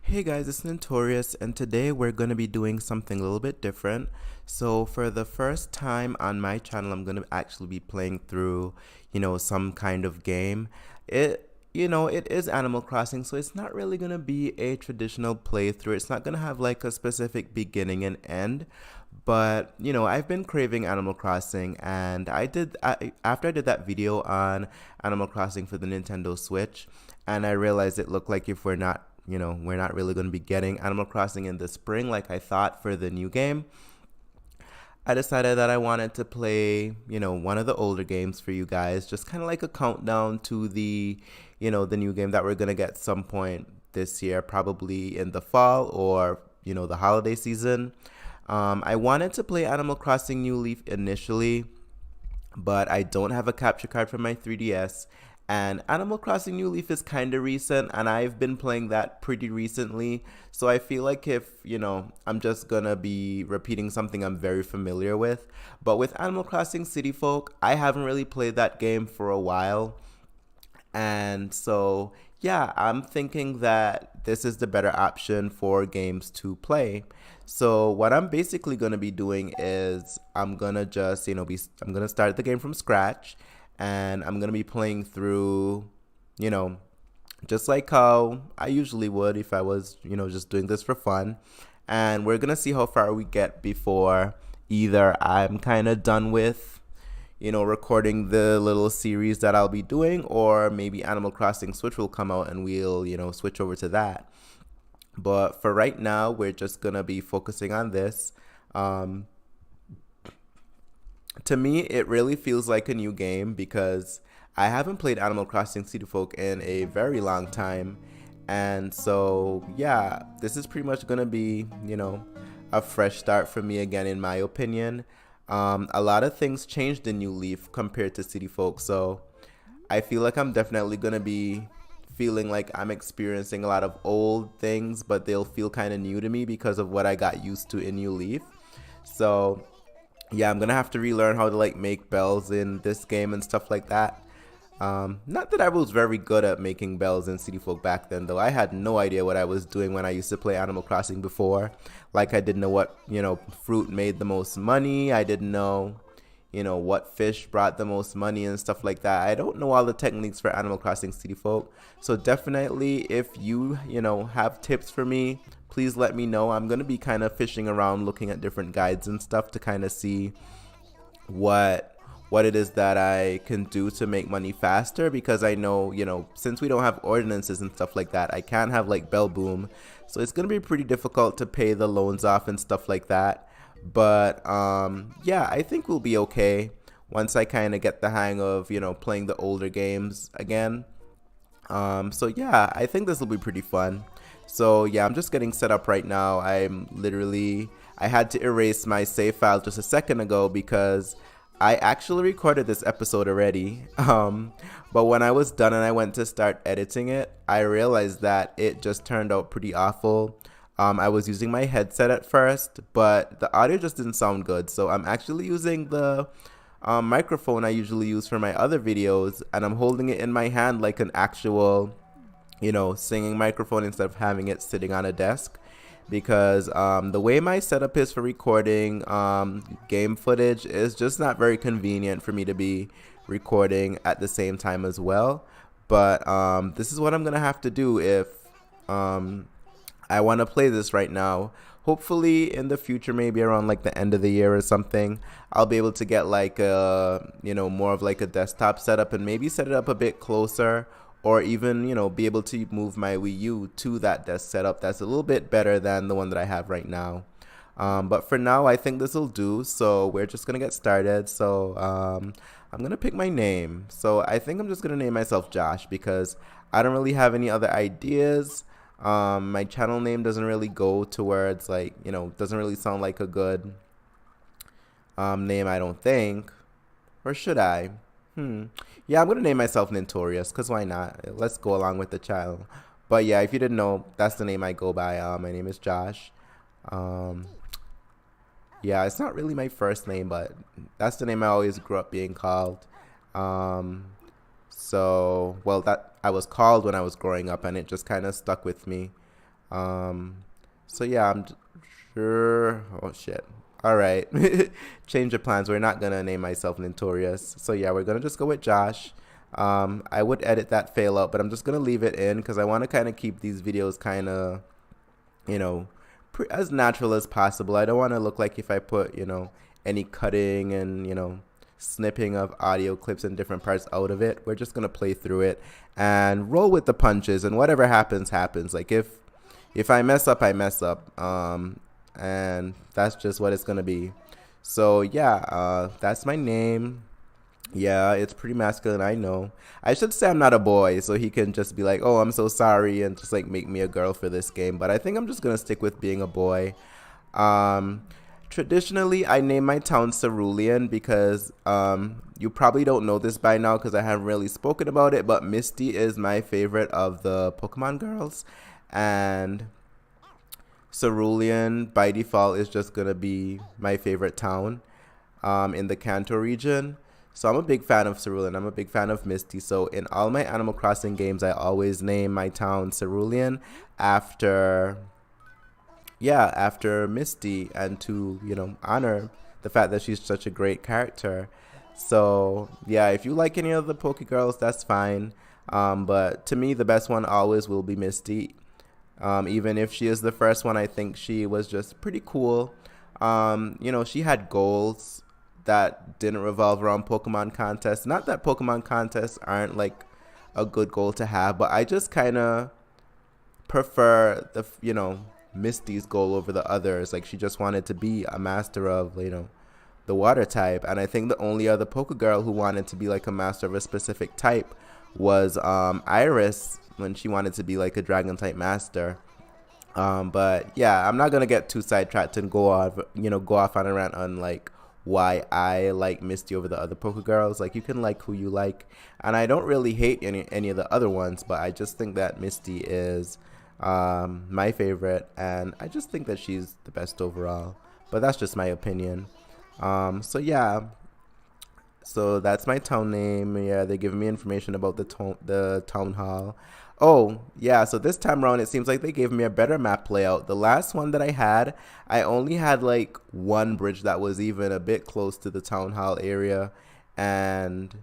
Hey guys, it's Notorious, and today we're going to be doing something a little bit different. So, for the first time on my channel, I'm going to actually be playing through, some kind of game. It is Animal Crossing, so it's not really going to be a traditional playthrough. It's not going to have like a specific beginning and end. But, I've been craving Animal Crossing, and after I did that video on Animal Crossing for the Nintendo Switch, and I realized it looked like if we're not really going to be getting Animal Crossing in the spring like I thought for the new game. I decided that I wanted to play, one of the older games for you guys, just kind of like a countdown to the new game that we're going to get some point this year, probably in the fall or, the holiday season. I wanted to play Animal Crossing New Leaf initially, but I don't have a capture card for my 3DS. And Animal Crossing New Leaf is kind of recent, and I've been playing that pretty recently. So I feel like if, I'm just gonna be repeating something I'm very familiar with. But with Animal Crossing City Folk, I haven't really played that game for a while. And so, yeah, I'm thinking that this is the better option for games to play. So what I'm basically going to be doing is I'm going to just, I'm going to start the game from scratch, and I'm going to be playing through, you know, just like how I usually would if I was, just doing this for fun. And we're going to see how far we get before either I'm kind of done with recording the little series that I'll be doing, or maybe Animal Crossing Switch will come out and we'll, switch over to that. But for right now, we're just gonna be focusing on this. Um, to me, it really feels like a new game because I haven't played Animal Crossing City Folk in a very long time. And so, yeah, this is pretty much gonna be, a fresh start for me again, in my opinion. A lot of things changed in New Leaf compared to City Folk, so I feel like I'm definitely gonna be feeling like I'm experiencing a lot of old things, but they'll feel kind of new to me because of what I got used to in New Leaf. So yeah, I'm gonna have to relearn how to like make bells in this game and stuff like that. Not that I was very good at making bells in City Folk back then, though. I had no idea what I was doing when I used to play Animal Crossing before. Like, I didn't know what, fruit made the most money. I didn't know, what fish brought the most money and stuff like that. I don't know all the techniques for Animal Crossing City Folk. So definitely, if you, have tips for me, please let me know. I'm going to be kind of fishing around looking at different guides and stuff to kind of see what what it is that I can do to make money faster, because I know, since we don't have ordinances and stuff like that, I can't have like Bell Boom. So it's going to be pretty difficult to pay the loans off and stuff like that. But yeah, I think we'll be okay once I kind of get the hang of, playing the older games again. So yeah, I think this will be pretty fun. So yeah, I'm just getting set up right now. I had to erase my save file just a second ago because I actually recorded this episode already. But when I was done and I went to start editing it, I realized that it just turned out pretty awful. I was using my headset at first, but the audio just didn't sound good. So I'm actually using the microphone I usually use for my other videos, and I'm holding it in my hand like an actual, singing microphone instead of having it sitting on a desk. Because the way my setup is for recording game footage is just not very convenient for me to be recording at the same time as well. But this is what I'm going to have to do if I want to play this right now. Hopefully in the future, maybe around like the end of the year or something, I'll be able to get like a, more of like a desktop setup and maybe set it up a bit closer, or even, be able to move my Wii U to that desk setup that's a little bit better than the one that I have right now. But for now, I think this will do. So we're just going to get started. So I'm going to pick my name. So I think I'm just going to name myself Josh because I don't really have any other ideas. My channel name doesn't really go towards like, doesn't really sound like a good name, I don't think. Or should I? Yeah, I'm gonna name myself Notorious, cause why not? Let's go along with the channel. But yeah, if you didn't know, that's the name I go by. My name is Josh. Um, yeah, it's not really my first name, but that's the name I always grew up being called. Um, well, that I was called when I was growing up, and it just kind of stuck with me. So yeah, I'm sure. Oh shit. All right, change of plans. We're not gonna name myself Notorious. So yeah, we're gonna just go with Josh. I would edit that fail out, but I'm just gonna leave it in because I want to kind of keep these videos kind of, you know, as natural as possible. I don't want to look like if I put, any cutting and, snipping of audio clips and different parts out of it. We're just going to play through it and roll with the punches, and whatever happens, happens. Like if I mess up, I mess up. And that's just what it's going to be. So yeah, that's my name. Yeah, it's pretty masculine, I know. I should say I'm not a boy, so he can just be like, "Oh, I'm so sorry," and just like make me a girl for this game. But I think I'm just gonna stick with being a boy. Um, Traditionally, I name my town Cerulean because you probably don't know this by now because I haven't really spoken about it. But Misty is my favorite of the Pokemon girls, and Cerulean by default is just gonna be my favorite town in the Kanto region. So I'm a big fan of Cerulean. I'm a big fan of Misty. So in all my Animal Crossing games, I always name my town Cerulean after, yeah, after Misty, and to, honor the fact that she's such a great character. So yeah, if you like any of the Poke Girls, that's fine. But to me, the best one always will be Misty. Even if she is the first one, I think she was just pretty cool. She had goals that didn't revolve around Pokemon contests. Not that Pokemon contests aren't like a good goal to have, but I just kind of prefer Misty's goal over the others. Like she just wanted to be a master of, the water type. And I think the only other Pokegirl who wanted to be like a master of a specific type was Iris, when she wanted to be like a dragon type master. But yeah, I'm not gonna get too sidetracked and go off on a rant on like why I like Misty over the other Pokegirls. Like you can like who you like, and I don't really hate any of the other ones, but I just think that Misty is my favorite, and I just think that she's the best overall. But that's just my opinion. So yeah, so that's my town name. Yeah, they give me information about the town hall. Oh, yeah, so this time around, it seems like they gave me a better map layout. The last one that I had, I only had like one bridge that was even a bit close to the town hall area. And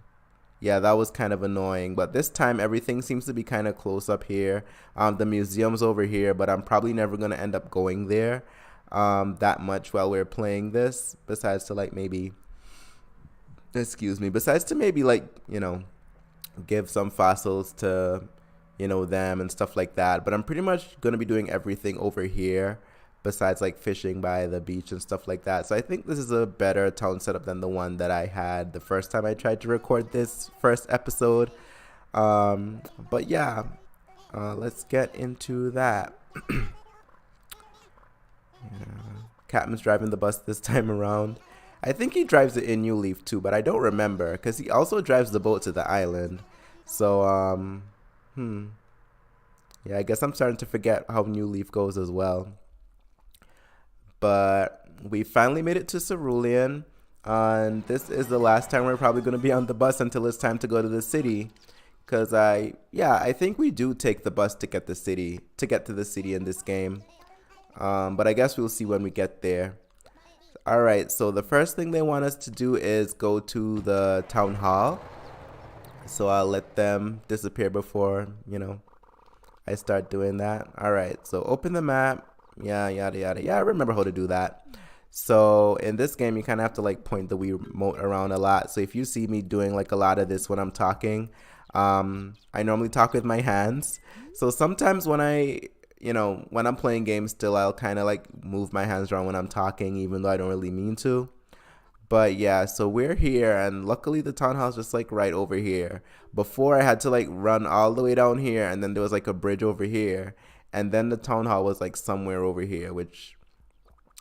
yeah, that was kind of annoying. But this time, everything seems to be kind of close up here. The museum's over here, but I'm probably never going to end up going there that much while we're playing this. Besides to like maybe, besides to maybe like, give some fossils to them and stuff like that. But I'm pretty much going to be doing everything over here besides like fishing by the beach and stuff like that. So I think this is a better town setup than the one that I had the first time I tried to record this first episode. But yeah, let's get into that. Yeah. Captain's driving the bus this time around. I think he drives it in New Leaf too, but I don't remember because he also drives the boat to the island. So yeah, I guess I'm starting to forget how New Leaf goes as well. But we finally made it to Cerulean, and this is the last time we're probably going to be on the bus until it's time to go to the city. Because I think we do take the bus to get to the city in this game. But I guess we'll see when we get there. All right, so the first thing they want us to do is go to the town hall. So I'll let them disappear before, I start doing that. All right, so open the map. Yeah, yada, yada. Yeah, I remember how to do that. So in this game, you kind of have to like point the Wii remote around a lot. So if you see me doing like a lot of this when I'm talking, I normally talk with my hands. So sometimes when when I'm playing games still, I'll kind of like move my hands around when I'm talking, even though I don't really mean to. But yeah, so we're here, and luckily the town hall's just like right over here. Before I had to like run all the way down here, and then there was like a bridge over here, and then the town hall was like somewhere over here, which,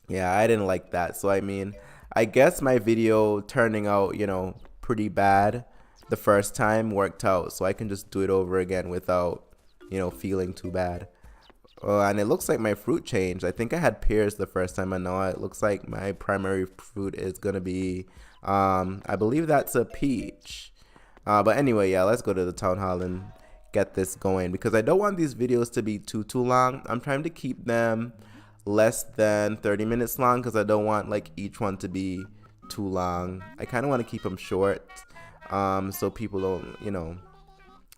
yeah, I didn't like that. So I mean, I guess my video turning out, pretty bad the first time worked out, so I can just do it over again without, feeling too bad. And it looks like my fruit changed. I think I had pears the first time, and now it looks like my primary fruit is going to be, I believe that's a peach. But anyway, yeah, let's go to the town hall and get this going, because I don't want these videos to be too long. I'm trying to keep them less than 30 minutes long because I don't want like each one to be too long. I kind of want to keep them short, so people don't,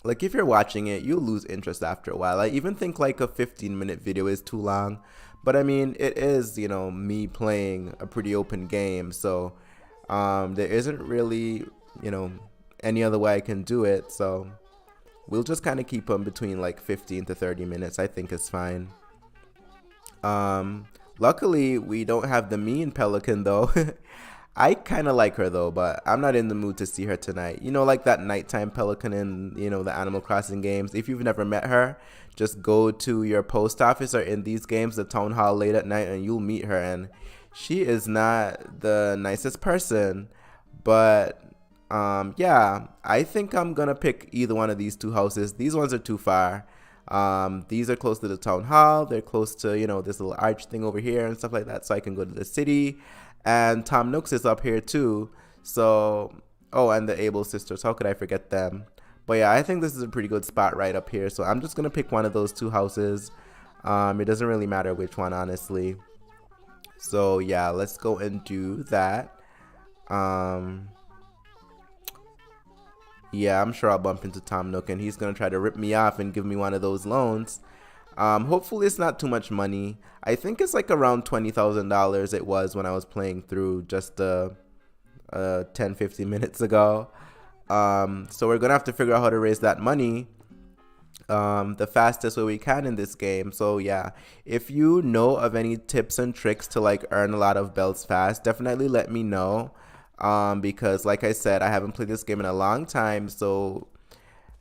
like if you're watching it, you'll lose interest after a while. I even think like a 15-minute video is too long, but I mean it is, me playing a pretty open game, so there isn't really, you know, any other way I can do it. So we'll just kind of keep them between like 15 to 30 minutes. I think is fine. Luckily we don't have the mean pelican though. I kind of like her though, but I'm not in the mood to see her tonight. Like that nighttime pelican in, the Animal Crossing games. If you've never met her, just go to your post office or in these games, the town hall late at night, and you'll meet her. And she is not the nicest person, but yeah, I think I'm gonna pick either one of these two houses. These ones are too far. These are close to the town hall. They're close to, this little arch thing over here and stuff like that, so I can go to the city. And Tom Nook's is up here too. So, oh, and the Able sisters. How could I forget them? But yeah, I think this is a pretty good spot right up here. So I'm just gonna pick one of those two houses. It doesn't really matter which one, honestly. So yeah, let's go and do that. Yeah, I'm sure I'll bump into Tom Nook and he's gonna try to rip me off and give me one of those loans. Hopefully it's not too much money. I think it's like around $20,000 it was when I was playing through just 10-15 minutes ago. So we're gonna have to figure out how to raise that money the fastest way we can in this game. So yeah, if you know of any tips and tricks to like earn a lot of bells fast, definitely let me know. Because like I said, I haven't played this game in a long time, so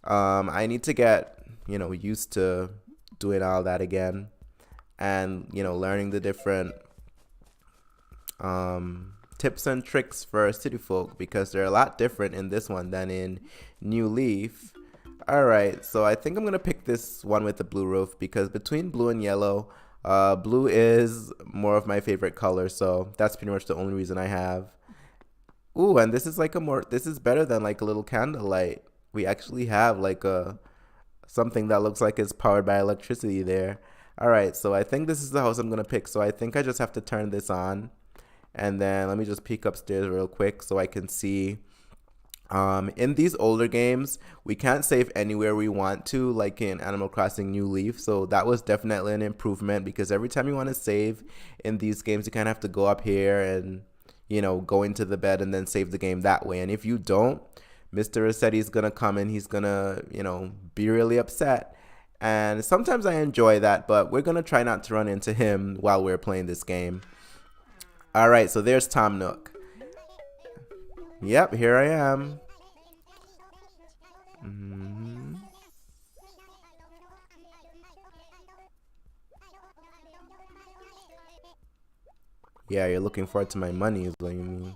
I need to get used to doing all that again, and learning the different tips and tricks for city folk, because they're a lot different in this one than in New Leaf. Alright, so I think I'm gonna pick this one with the blue roof, because between blue and yellow, blue is more of my favorite color, so that's pretty much the only reason I have. Ooh, and this is like this is better than like a little candlelight. We actually have like something that looks like it's powered by electricity there. All right, so I think this is the house I'm gonna pick. So I think I just have to turn this on, and then let me just peek upstairs real quick so I can see. In these older games, we can't save anywhere we want to, like in Animal Crossing New Leaf. So that was definitely an improvement, because every time you want to save in these games, you kind of have to go up here and go into the bed and then save the game that way. And if you don't, Mr. Rossetti's gonna come and he's gonna, be really upset. And sometimes I enjoy that, but we're gonna try not to run into him while we're playing this game. All right, so there's Tom Nook. Yep, here I am. Yeah, you're looking forward to my money is what you mean.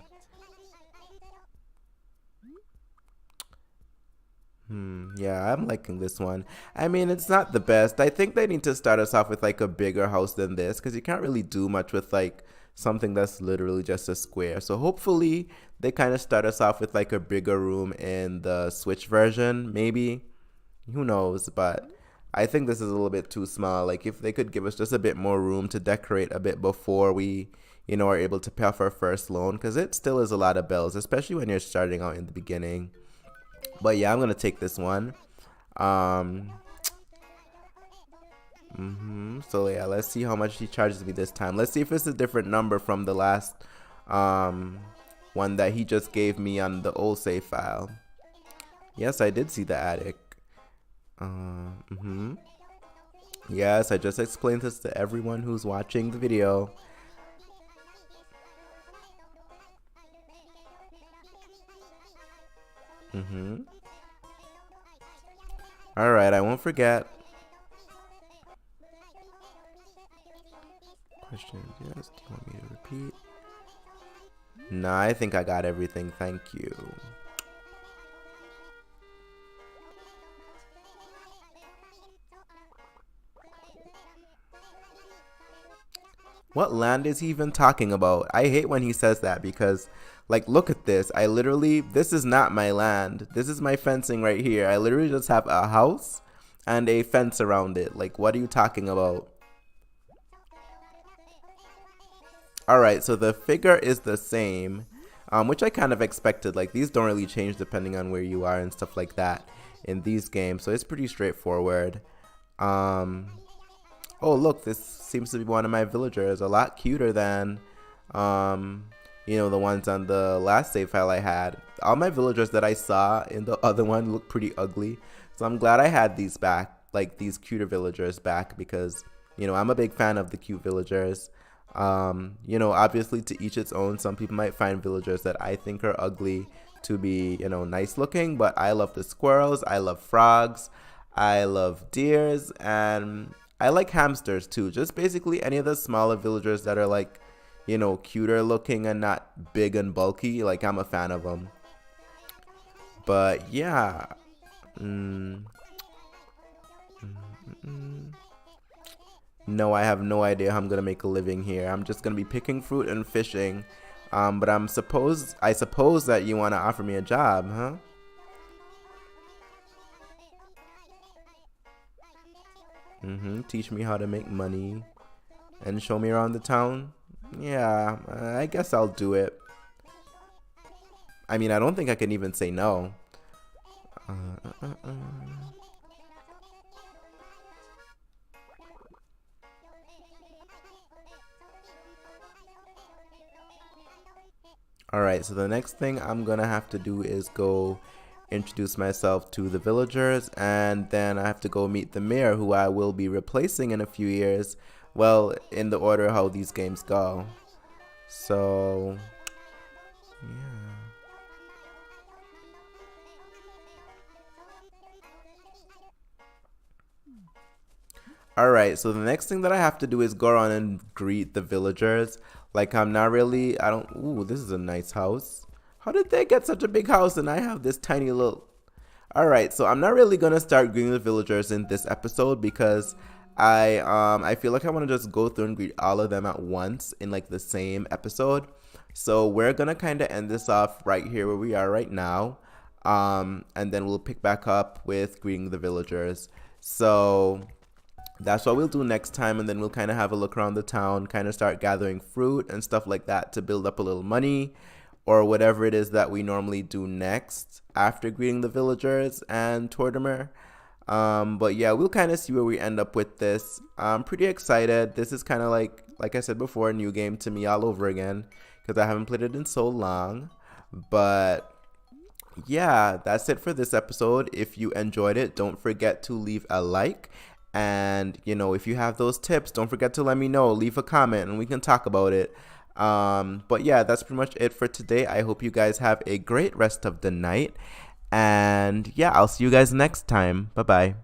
Yeah, I'm liking this one. I mean, it's not the best. I think they need to start us off with like a bigger house than this, because you can't really do much with like something that's literally just a square. So hopefully they kind of start us off with like a bigger room in the Switch version, maybe. Who knows? But I think this is a little bit too small. Like if they could give us just a bit more room to decorate a bit before we, are able to pay off our first loan, because it still is a lot of bells, especially when you're starting out in the beginning. But yeah, I'm gonna take this one. So yeah, let's see how much he charges me this time. Let's see if it's a different number from the last one that he just gave me on the old save file. Yes, I did see the attic. Yes, I just explained this to everyone who's watching the video. Alright, I won't forget. Questions, yes. Do you want me to repeat? Nah, I think I got everything. Thank you. What land is he even talking about? I hate when he says that because, like, look at this. This is not my land. This is my fencing right here. I literally just have a house and a fence around it. Like, what are you talking about? Alright, so the figure is the same, which I kind of expected. Like, these don't really change depending on where you are and stuff like that in these games. So it's pretty straightforward. Um, Oh, look, this seems to be one of my villagers. A lot cuter than, um, the ones on the last save file I had. All my villagers that I saw in the other one look pretty ugly. So I'm glad I had these back, like these cuter villagers back because, I'm a big fan of the cute villagers. Obviously to each its own. Some people might find villagers that I think are ugly to be, nice looking, but I love the squirrels. I love frogs. I love deers, and I like hamsters too. Just basically any of the smaller villagers that are like, cuter looking and not big and bulky. Like, I'm a fan of them. But yeah. No, I have no idea how I'm gonna make a living here. I'm just gonna be picking fruit and fishing. But I suppose that you wanna offer me a job, huh? Teach me how to make money and show me around the town. Yeah, I guess I'll do it. I mean, I don't think I can even say no. Uh, uh, uh, uh. Alright, so the next thing I'm gonna have to do is go introduce myself to the villagers, and then I have to go meet the mayor, who I will be replacing in a few years. Well, in the order how these games go. So, yeah. Alright, so the next thing that I have to do is go around and greet the villagers. Like, ooh, this is a nice house. How did they get such a big house and I have this tiny little... Alright, so I'm not really gonna start greeting the villagers in this episode because I feel like I want to just go through and greet all of them at once in like the same episode. So we're gonna kind of end this off right here where we are right now. And then we'll pick back up with greeting the villagers. So that's what we'll do next time, and then we'll kind of have a look around the town, kind of start gathering fruit and stuff like that to build up a little money or whatever it is that we normally do next after greeting the villagers and Tortimer. But yeah, we'll kind of see where we end up with this. I'm pretty excited. This is kind of like I said before, a new game to me all over again because I haven't played it in so long. But yeah, that's it for this episode. If you enjoyed it, don't forget to leave a like. And, if you have those tips, don't forget to let me know. Leave a comment and we can talk about it. But yeah, that's pretty much it for today. I hope you guys have a great rest of the night. And yeah, I'll see you guys next time. Bye-bye.